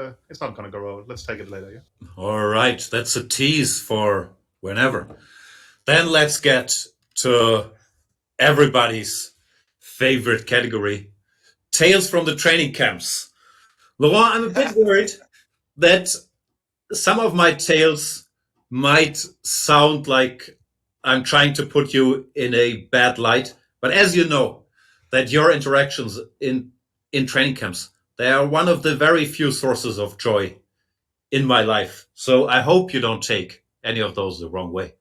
not going to go. Let's take it later. Yeah. All right. That's a tease for whenever. Then let's get to everybody's favorite category, tales from the training camps. Laurent, I'm a bit worried that some of my tales might sound like I'm trying to put you in a bad light. But as you know, that your interactions in training camps, they are one of the very few sources of joy in my life. So I hope you don't take any of those the wrong way.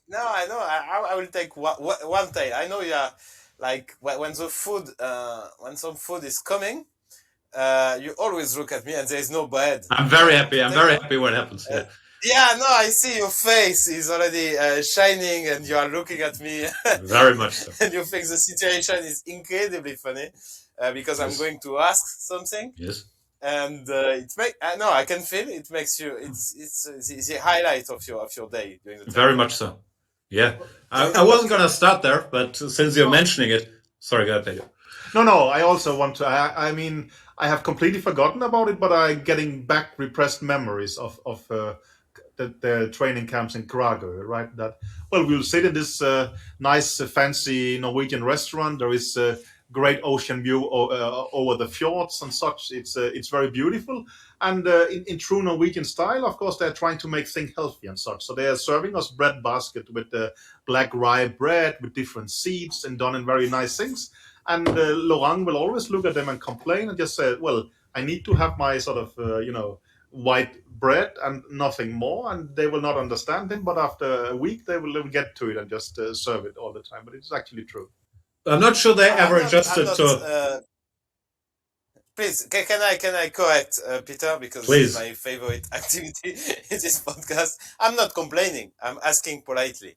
No, I know. I will take one tale. I know, yeah. Like when some food is coming, you always look at me and there is no bread. I'm very happy. I'm very happy when it happens. Yeah. Yeah, no, I see your face is already shining and you are looking at me. Very much so. And you think the situation is incredibly funny because I'm going to ask something. Yes. And no, I can feel it makes you. It's the highlight of your day during the time. Very much so. Yeah, I wasn't gonna start there, but since you're mentioning it, sorry, go ahead, Pedro. No. I also want to. I mean, I have completely forgotten about it, but I'm getting back repressed memories of the training camps in Krakow. Right? That we'll sit in this nice, fancy Norwegian restaurant. There is a great ocean view over the fjords and such. It's very beautiful. And in true Norwegian style, of course, they're trying to make things healthy and such. So they are serving us bread basket with black rye bread with different seeds and done in very nice things. And Laurent will always look at them and complain and just say, well, I need to have my sort of, white bread and nothing more. And they will not understand him. But after a week, they will get to it and just serve it all the time. But it's actually true. I'm not sure they ever adjusted to... Please, can I correct Peter, because Please. It's my favorite activity in this podcast. I'm not complaining. I'm asking politely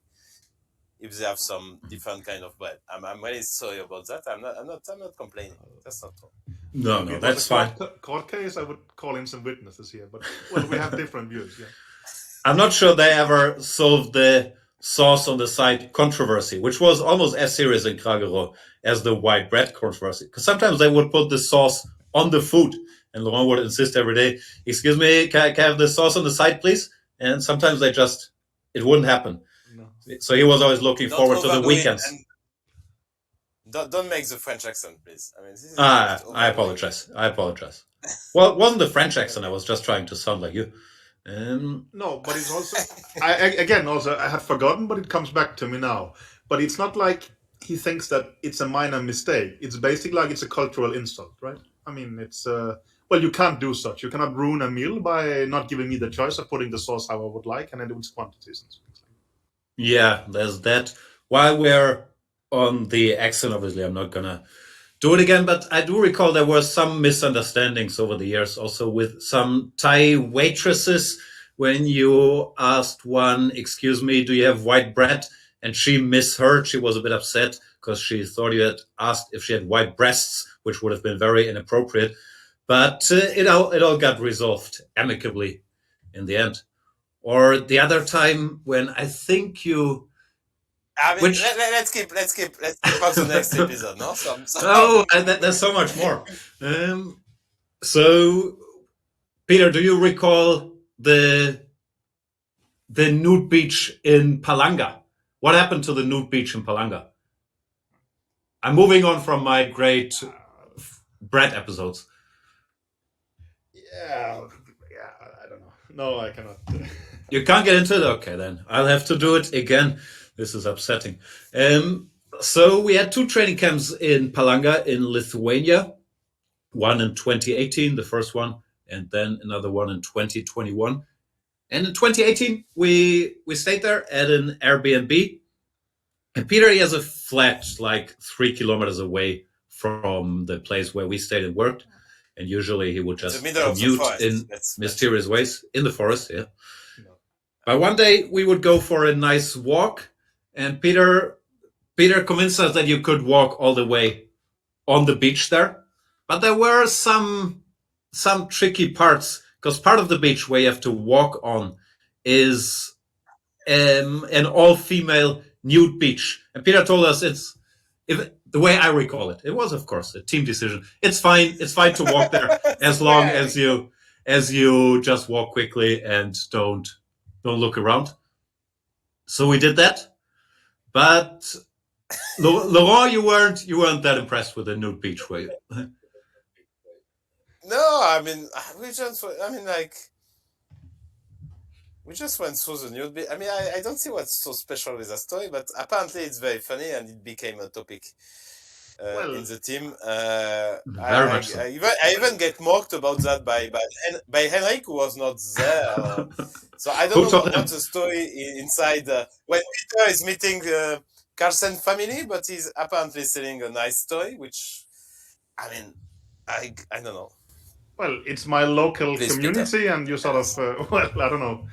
if they have some different kind of bread. I'm really sorry about that. I'm not complaining. That's not true. No, that's fine. Court case, I would call in some witnesses here, but we have different views. Yeah. I'm not sure they ever solved the sauce on the side controversy, which was almost as serious in Kragerø as the white bread controversy. Because sometimes they would put the sauce on the food, and Laurent would insist every day, excuse me, can I have the sauce on the side, please? And sometimes it wouldn't happen. No. So he was always looking forward to the weekends. Don't make the French accent, please. I mean, this is I apologize. Well, it wasn't the French accent. I was just trying to sound like you. No, but it's also, I had forgotten, but it comes back to me now. But it's not like he thinks that it's a minor mistake. It's basically like it's a cultural insult, right? I mean, it's, you can't do such. You cannot ruin a meal by not giving me the choice of putting the sauce how I would like and then its quantities and things like that. Yeah, there's that. While we're on the accent, obviously, I'm not going to do it again, but I do recall there were some misunderstandings over the years, also with some Thai waitresses, when you asked one, excuse me, do you have white bread? And she misheard. She was a bit upset because she thought you had asked if she had white breasts, which would have been very inappropriate. But it all got resolved amicably in the end. Or the other time when I think you... I mean, let's keep on the next episode, no? Oh, there's so much more. So, Peter, do you recall the nude beach in Palanga? What happened to the nude beach in Palanga? I'm moving on from my great Brett episodes. Yeah, I don't know. No, I cannot. You can't get into it? Okay, then. I'll have to do it again. This is upsetting. So we had 2 training camps in Palanga in Lithuania. One in 2018, the first one, and then another one in 2021. And in 2018, we stayed there at an Airbnb. And Peter, he has a flat like 3 kilometers away from the place where we stayed and worked. And usually he would just commute in mysterious ways in the forest. Yeah. But one day we would go for a nice walk, and Peter convinced us that you could walk all the way on the beach there. But there were some tricky parts, because part of the beach where you have to walk on is an all-female nude beach. And Peter told us the way I recall it, it was of course a team decision. It's fine to walk there as long as you just walk quickly and don't look around. So we did that. But Laurent, you weren't that impressed with the nude beach, were you? No, I mean we just went through the nude beach. I mean, I don't see what's so special with that story, but apparently it's very funny and it became a topic in the team. Very much so. I even get mocked about that by Henrik, who was not there. So I don't know what's the story inside when Peter is meeting Carlsen family, but he's apparently telling a nice story, which, I mean, I don't know. Well, it's my local community, Peter. And you sort of, I don't know,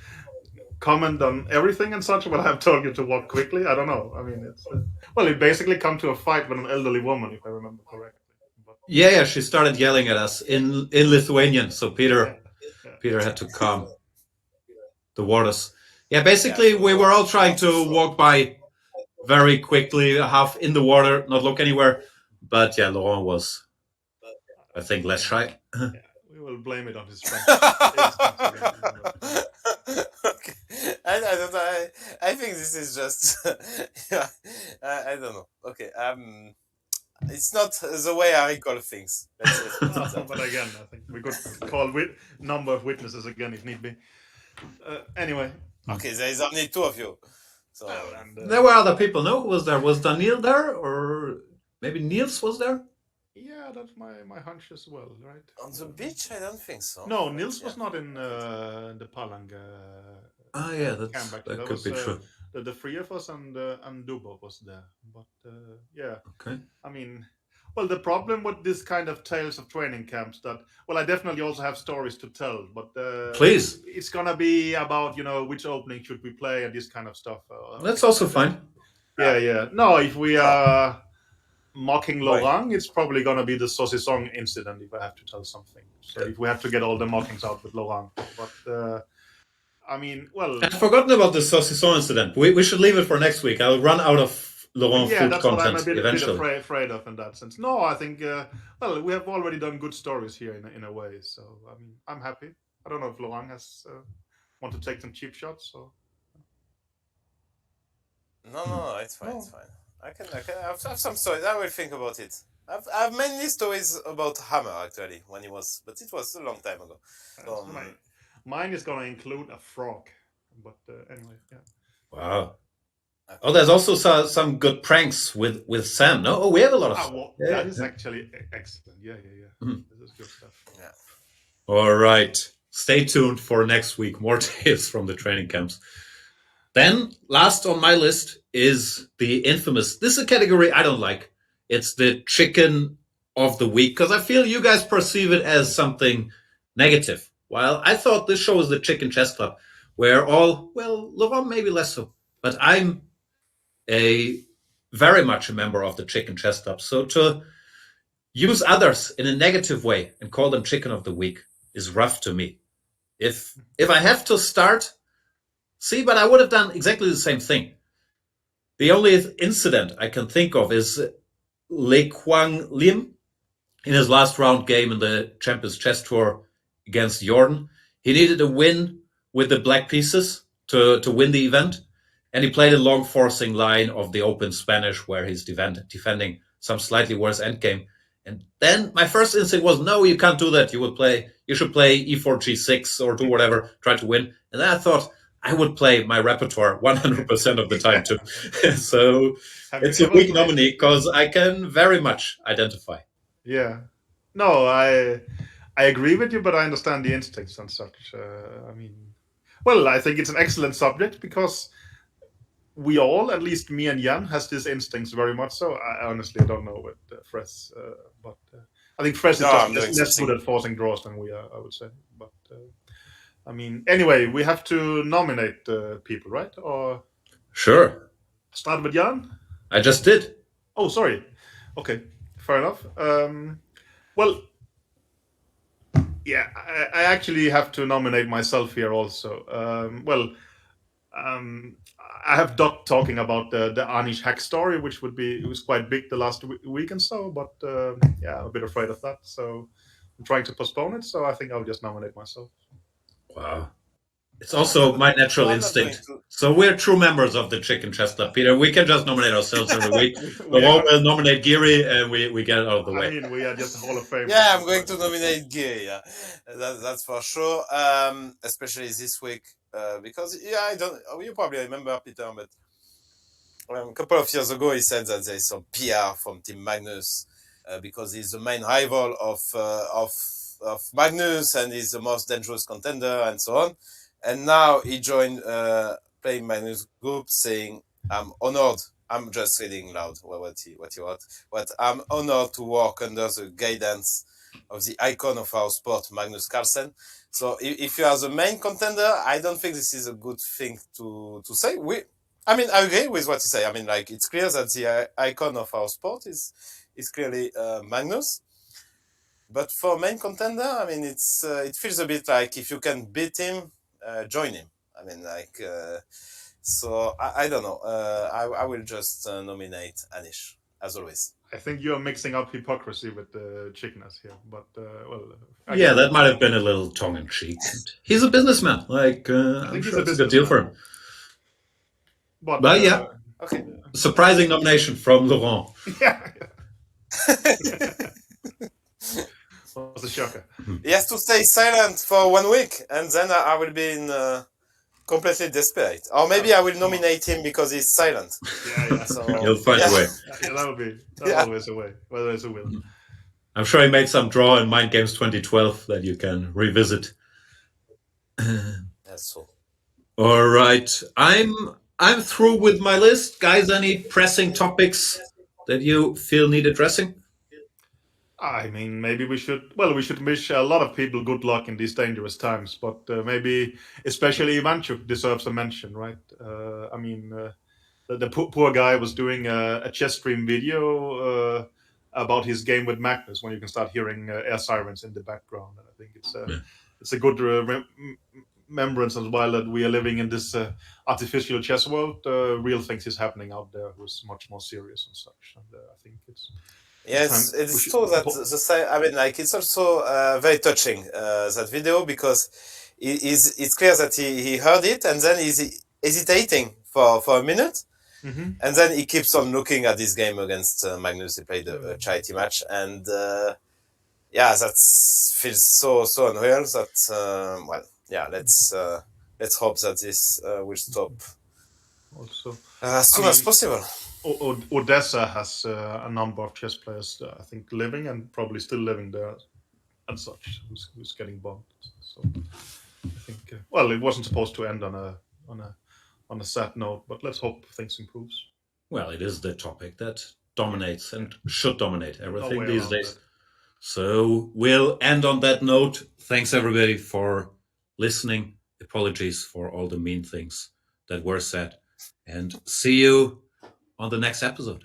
comment on everything and such, but I've told you to walk quickly. I don't know. I mean, it's it basically come to a fight with an elderly woman, if I remember correctly. But, yeah, she started yelling at us in Lithuanian, so Peter had to calm the waters. Yeah, basically we were all trying to walk by very quickly, half in the water, not look anywhere. But yeah, Laurent was, I think, less shy. Yeah, we will blame it on his friend. Okay. I think this is just I don't know. Okay. It's not the way I recall things. But again, I think we could call number of witnesses again if need be. Anyway. Okay, there is only 2 of you. So there were other people. No, who was there? Was Daniel there, or maybe Nils was there? Yeah, that's my hunch as well, right? On the beach, I don't think so. No, Nils was not in the Palanga. Yeah, that could be true. The 3 of us and Duba was there, but yeah. Okay. I mean, well, the problem with this kind of tales of training camps I definitely also have stories to tell, but please, it's gonna be about which opening should we play and this kind of stuff. That's also fine. Yeah. No, if we are mocking Laurent, it's probably gonna be the saucisson incident if I have to tell something. So if we have to get all the mockings out with Laurent, but. I mean, well... I've forgotten about the saucisson incident. We should leave it for next week. I'll run out of Laurent food that's content what I'm a eventually. bit afraid of in that sense. No, I think, we have already done good stories here in a way. So, I mean, I'm happy. I don't know if Laurent has want to take some cheap shots. So. No, it's fine. It's fine. I can have some stories. I will think about it. I've many stories about Hammer actually but it was a long time ago. So, mine is going to include a frog, but anyway, yeah. Wow. Oh, there's also some good pranks with Sam. No, we have a lot of. That is actually excellent. Yeah. Mm. This is good stuff. Yeah. All right. Stay tuned for next week. More tales from the training camps. Then, last on my list is the infamous. This is a category I don't like. It's the chicken of the week because I feel you guys perceive it as something negative. While I thought this show was the Chicken Chess Club, where Laurent maybe less so, but I'm very much a member of the Chicken Chess Club. So to use others in a negative way and call them Chicken of the Week is rough to me. If I have to start See, but I would have done exactly the same thing. The only incident I can think of is Le Quang Lim in his last round game in the Champions Chess Tour against Jorden. He needed a win with the black pieces to win the event. And he played a long forcing line of the open Spanish where he's defending some slightly worse endgame. And then my first instinct was, no, you can't do that. You should play e4, g6 or do whatever, try to win. And then I thought I would play my repertoire 100% of the time too. So it's a weak nominee because I can very much identify. Yeah. No, I agree with you, but I understand the instincts and such. I think it's an excellent subject because we all, at least me and Jan, has these instincts very much so. I honestly don't know with Fress, but I think Fress is just less good at forcing draws than we are, I would say. But anyway, we have to nominate people, right? Or sure. Start with Jan? I just did. Oh, sorry. Okay, fair enough. I actually have to nominate myself here also. I have Doc talking about the Anish hack story, which it was quite big the last week and so, but I'm a bit afraid of that. So I'm trying to postpone it. So I think I'll just nominate myself. Wow. It's also my natural instinct. So we're true members of the Chicken Chess Club, Peter. We can just nominate ourselves every week. Laurent will nominate Giri and we get it out of the way. We are just a Hall of Fame. Yeah, I'm going to nominate Giri. Yeah, that's for sure. Especially this week. Because you probably remember, Peter, but a couple of years ago he said that there is some PR from Team Magnus because he's the main rival of Magnus and he's the most dangerous contender and so on. And now he joined playing Magnus group, saying, "I'm honored." I'm just reading loud what he wrote. But I'm honored to work under the guidance of the icon of our sport, Magnus Carlsen. So if you are the main contender, I don't think this is a good thing to say. I agree with what you say. It's clear that the icon of our sport is clearly Magnus. But for main contender, it feels a bit like if you can beat him, join him. So I don't know. I will just nominate Anish, as always. I think you're mixing up hypocrisy with the chickeness here, but that might have been a little tongue-in-cheek. He's a businessman. I think sure it's a good deal for him. But yeah, okay. Surprising nomination from Laurent. Yeah. Was a shocker. He has to stay silent for 1 week, and then I will be completely desperate. Or maybe I will nominate him because he's silent. Yeah. So, he'll find a way. Yeah, that would be always a way. Well, there's a will. I'm sure he made some draw in Mind Games 2012 that you can revisit. That's so. All right. I'm through with my list. Guys, any pressing topics that you feel need addressing? Maybe we should wish a lot of people good luck in these dangerous times, but maybe especially Ivanchuk deserves a mention, right? The poor guy was doing a chess stream video about his game with Magnus when you can start hearing air sirens in the background. And I think it's a good remembrance as well that we are living in this artificial chess world. Real things is happening out there who's much more serious and such. And I think it's... Yes, it's true that it's also very touching, that video, because it's clear that he heard it and then he's hesitating for a minute. Mm-hmm. And then he keeps on looking at this game against Magnus. He played a charity match, and that feels so unreal that let's hope that this will stop also as soon as possible. Odessa has a number of chess players, I think, living and probably still living there and such, who's getting bombed. So I think, it wasn't supposed to end on a sad note, but let's hope things improves. Well, it is the topic that dominates and should dominate everything these days. That. So we'll end on that note. Thanks everybody for listening. Apologies for all the mean things that were said, and see you on the next episode.